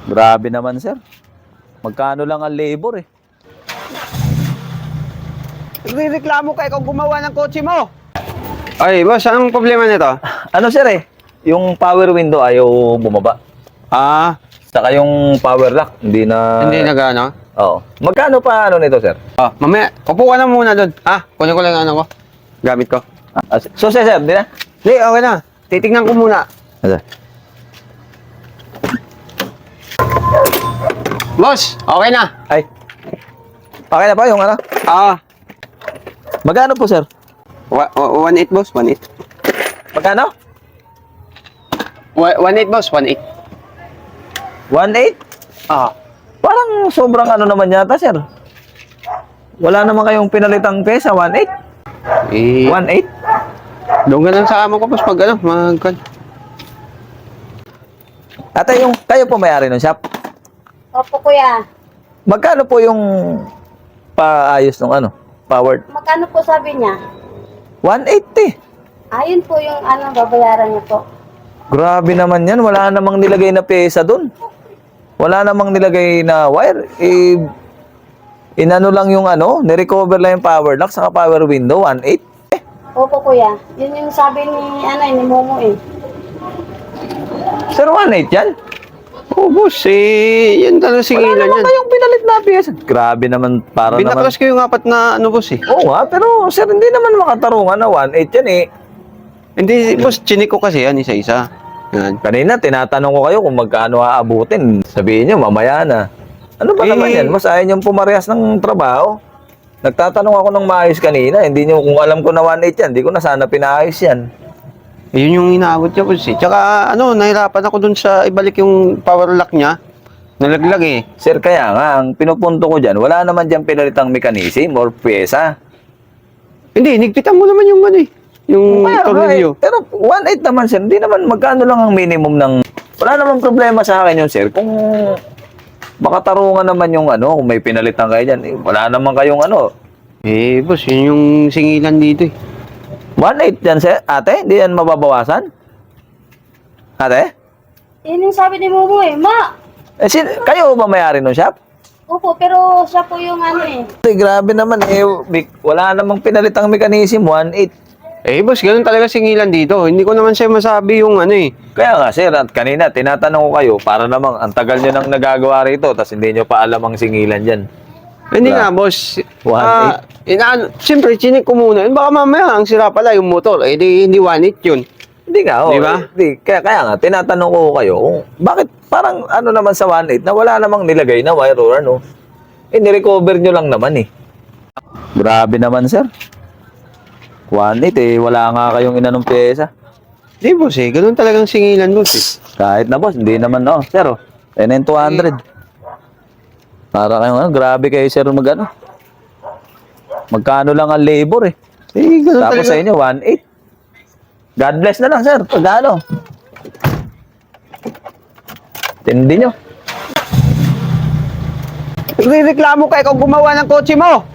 Grabe naman, sir. Magkano lang ang labor eh. Nagrereklamo ka, ikaw gumawa ng kotse mo. Ay, boss, anong problema nito? Ano, sir eh? Yung power window ayaw bumaba. Ah, Saka yung power lock, hindi na... hindi nag-ano? Oo. Magkano pa ano nito, sir? Oh, mamaya, upo ka na muna doon. Kunin ko lang ano ko. Gamit ko. So, sir, di na? Hindi, okay na. Titignan ko muna. Ano? Boss, okay na. Ay. Okay na pa yung ano? Magkano po, sir? 1.8 boss, 1.8. Magkano? 1.8 boss, 1.8. 1.8? Parang sobrang ano naman yata, sir. Wala naman kayong pinalitang pesa, 1.8? Eh, 1.8? doon ka lang sa amo ko boss pag ano, Ate, yung kayo po may-ari ng shop? Opo, kuya. Magkano po yung paayos ng ano? Powered? Magkano po sabi niya? 180. Ayun po yung babayaran niyo po. Grabe naman yan. Wala namang nilagay na pyesa dun. Wala namang nilagay na wire. Inano lang yung ano, nirecover lang yung power lock saka power window, 1.8. Opo, kuya. Yun yung sabi ni Momo eh. Sir, 1.8 yan? Oh boss, yan talaga Wala singilan naman yan. kayong pinalit na pyesa. Grabe naman, para naman. Binaklas ko yung apat na ano boss eh. Oo nga, pero sir, hindi naman makatarungan na 1.8 yan eh. Hindi, boss, chinik ko kasi yan isa-isa. Yan. Kanina, tinatanong ko kayo kung magkano aabutin. Sabihin nyo, mamaya na. Ano ba naman yan? Mas ayaw nyo pumarehas ng trabaho. Nagtatanong ako ng maayos kanina. Hindi nyo, kung alam ko na 1.8 yan, hindi ko na sana pinaayos yan. Yun yung inaabot niya boss eh. Tsaka nahirapan ako dun sa ibalik yung power lock niya. Nalaglag eh. Sir, kaya nga, ang pinupunto ko dyan, wala naman dyan pinalitang mechanism or pyesa. Hindi, nigpitan mo naman yung ano eh. Yung Kaya nga tornilyo. eh. Pero 1.8 naman, sir. Hindi naman, magkano lang ang minimum ng... Wala naman problema sa akin yun, sir. Kung makatarungan naman yung ano, kung may pinalitan kayo dyan, wala naman kayong ano. Eh, boss, yun yung singilan dito eh. 1.8 yan, sir. Ate, hindi yan mababawasan? Ate? Yun yung sabi ni Momo eh. Ma! Kayo ba may-ari ng shop? Opo, pero siya po yung eh. Grabe naman eh. Wala namang pinalitang mechanism, 1.8. Eh, boss, ganun talaga singilan dito. Hindi ko naman siya masabi yung ano eh. Kaya nga, sir, at kanina, tinatanong ko kayo, para namang, ang tagal nyo nang nagagawa rito, tapos hindi nyo pa alam ang singilan dyan. Hindi Wala. nga, boss. 1.8. Siyempre, chinik ko muna. Baka mamaya, ang sira pala yung motor. Eh, hindi 1.8 yun. Hindi nga, Di ba? Kaya nga, tinatanong ko kayo, kung bakit parang ano naman sa 1.8 na wala namang nilagay na wire or ano. Nirecover nyo lang naman eh. Grabe naman, sir. 1.8 eh, wala nga kayong inanong pyesa. Hindi, boss eh. Ganun talagang singilan, boss eh. Kahit na boss, hindi naman, sir, NN200. Para kayong ano, grabe kayo, sir, mag-ano. Magkano lang ang labor eh. Eh, ganun Tapos talaga. sa inyo, 1.8. God bless na lang, sir. Pag ano. Tindi nyo. Nagrereklamo ka, ikaw gumawa ng kotse mo.